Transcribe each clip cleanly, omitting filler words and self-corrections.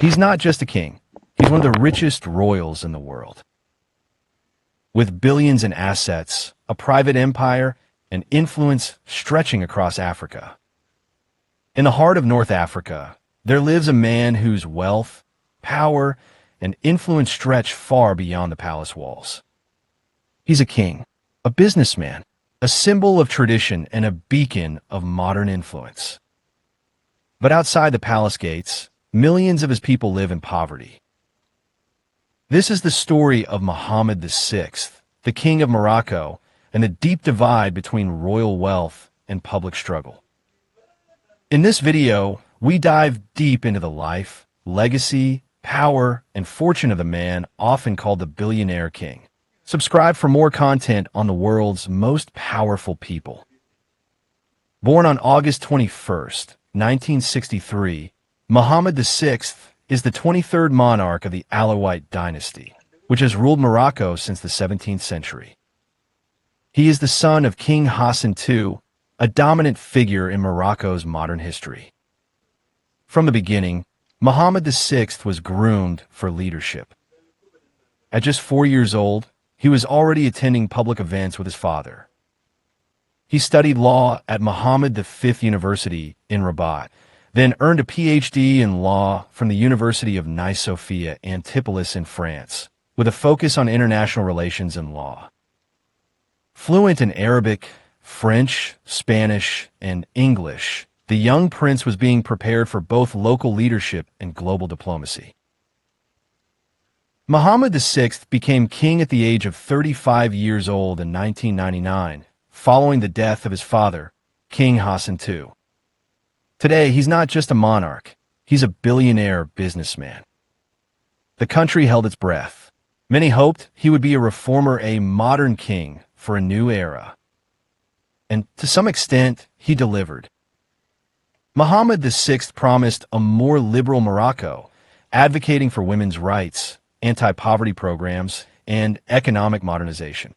He's not just a king. He's one of the richest royals in the world. With billions in assets, a private empire, and influence stretching across Africa. In the heart of North Africa, there lives a man whose wealth, power, and influence stretch far beyond the palace walls. He's a king, a businessman, a symbol of tradition and a beacon of modern influence. But outside the palace gates, millions of his people live in poverty. This is the story of Mohammed VI, the King of Morocco, and the deep divide between royal wealth and public struggle. In this video, we dive deep into the life, legacy, power, and fortune of the man often called the billionaire king. Subscribe for more content on the world's most powerful people. Born on August 21st, 1963, Mohammed VI is the 23rd monarch of the Alawite dynasty, which has ruled Morocco since the 17th century. He is the son of King Hassan II, a dominant figure in Morocco's modern history. From the beginning, Mohammed VI was groomed for leadership. At just 4 years old, he was already attending public events with his father. He studied law at Mohammed V University in Rabat, then earned a PhD in law from the University of Nice Sophia Antipolis in France, with a focus on international relations and law. Fluent in Arabic, French, Spanish, and English, the young prince was being prepared for both local leadership and global diplomacy. Mohammed VI became king at the age of 35 years old in 1999, following the death of his father, King Hassan II. Today, he's not just a monarch, he's a billionaire businessman. The country held its breath. Many hoped he would be a reformer, a modern king for a new era. And to some extent, he delivered. Mohammed VI promised a more liberal Morocco, advocating for women's rights, anti-poverty programs, and economic modernization.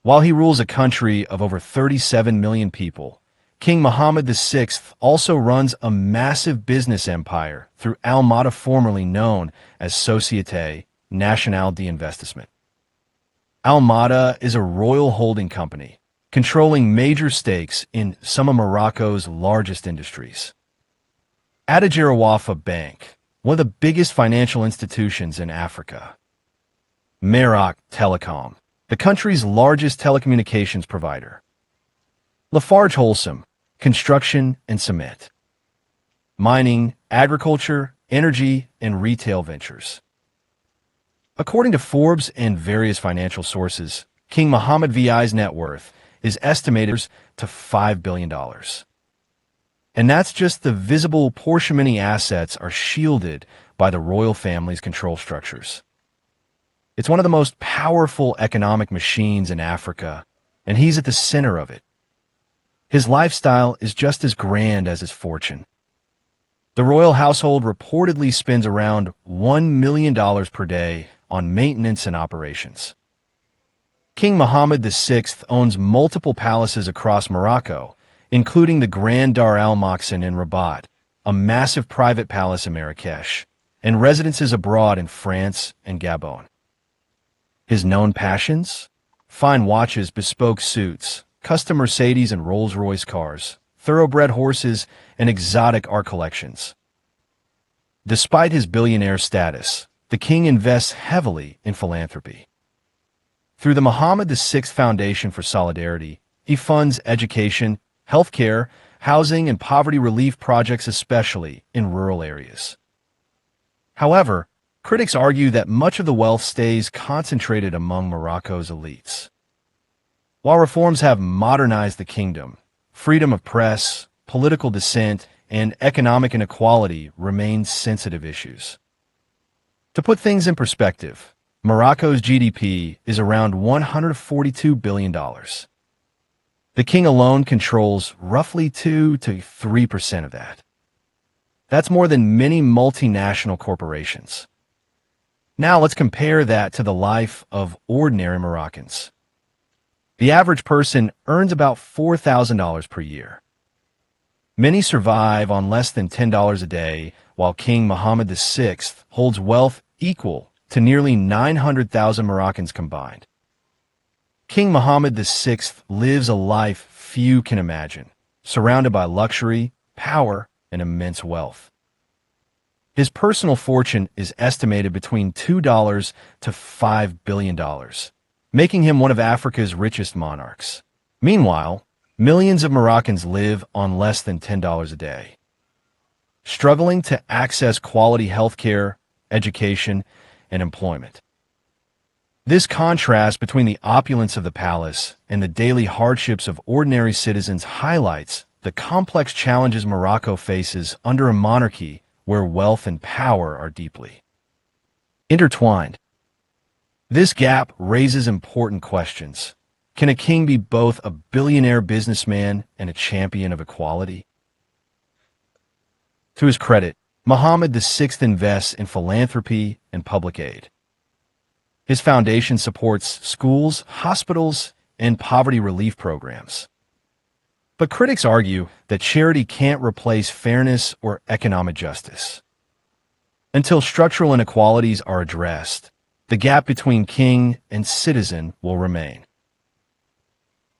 While he rules a country of over 37 million people, King Mohammed VI also runs a massive business empire through Mada, formerly known as Société Nationale d'Investissement. Mada is a royal holding company, controlling major stakes in some of Morocco's largest industries. Attijariwafa Bank, one of the biggest financial institutions in Africa. MoroccoThe, the country's largest telecommunications provider. Lafarge Holcim, construction and cement. Mining, agriculture, energy, and retail ventures. According to Forbes and various financial sources, King Mohammed VI's net worth is estimated to $5 billion. And that's just the visible portion. Many assets are shielded by the royal family's control structures. It's one of the most powerful economic machines in Africa, and he's at the center of it. His lifestyle is just as grand as his fortune. The royal household reportedly spends around $1 million per day on maintenance and operations. King Mohammed VI owns multiple palaces across Morocco, including the Grand Dar Al Mokhsen in Rabat, a massive private palace in Marrakesh, and residences abroad in France and Gabon. His known passions? Fine watches, bespoke suits, custom Mercedes and Rolls-Royce cars, thoroughbred horses, and exotic art collections. Despite his billionaire status, the king invests heavily in philanthropy. Through the Mohammed VI Foundation for Solidarity, he funds education, healthcare, housing, and poverty relief projects, especially in rural areas. However, critics argue that much of the wealth stays concentrated among Morocco's elites. While reforms have modernized the kingdom, freedom of press, political dissent, and economic inequality remain sensitive issues. To put things in perspective, Morocco's GDP is around $142 billion. The king alone controls roughly 2 to 3% of that. That's more than many multinational corporations. Now let's compare that to the life of ordinary Moroccans. The average person earns about $4,000 per year. Many survive on less than $10 a day, while King Mohammed VI holds wealth equal to nearly 900,000 Moroccans combined. King Mohammed VI lives a life few can imagine, surrounded by luxury, power, and immense wealth. His personal fortune is estimated between $2 to $5 billion, making him one of Africa's richest monarchs. Meanwhile, millions of Moroccans live on less than $10 a day, struggling to access quality healthcare, education, and employment. This contrast between the opulence of the palace and the daily hardships of ordinary citizens highlights the complex challenges Morocco faces under a monarchy where wealth and power are deeply intertwined. This gap raises important questions. Can a king be both a billionaire businessman and a champion of equality? To his credit, Mohammed VI invests in philanthropy and public aid. His foundation supports schools, hospitals, and poverty relief programs. But critics argue that charity can't replace fairness or economic justice. Until structural inequalities are addressed, the gap between king and citizen will remain.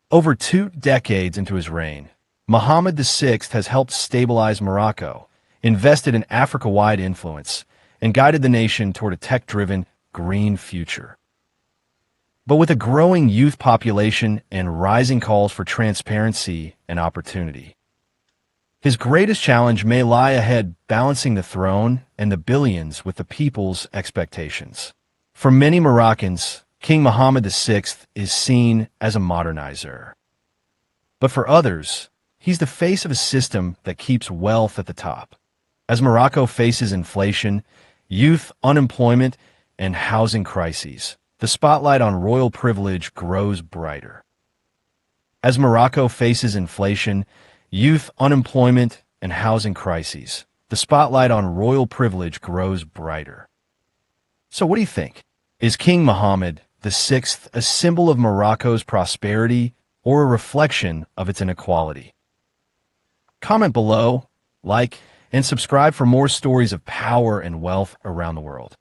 Over 2 decades into his reign, Mohammed VI has helped stabilize Morocco, invested in Africa-wide influence, and guided the nation toward a tech-driven, green future. But with a growing youth population and rising calls for transparency and opportunity, his greatest challenge may lie ahead, balancing the throne and the billions with the people's expectations. For many Moroccans, King Mohammed VI is seen as a modernizer. But for others, he's the face of a system that keeps wealth at the top. As Morocco faces inflation, youth unemployment, and housing crises, the spotlight on royal privilege grows brighter. As Morocco faces inflation, youth unemployment, and housing crises, the spotlight on royal privilege grows brighter. So what do you think? Is King Mohammed VI a symbol of Morocco's prosperity or a reflection of its inequality? Comment below, like, and subscribe for more stories of power and wealth around the world.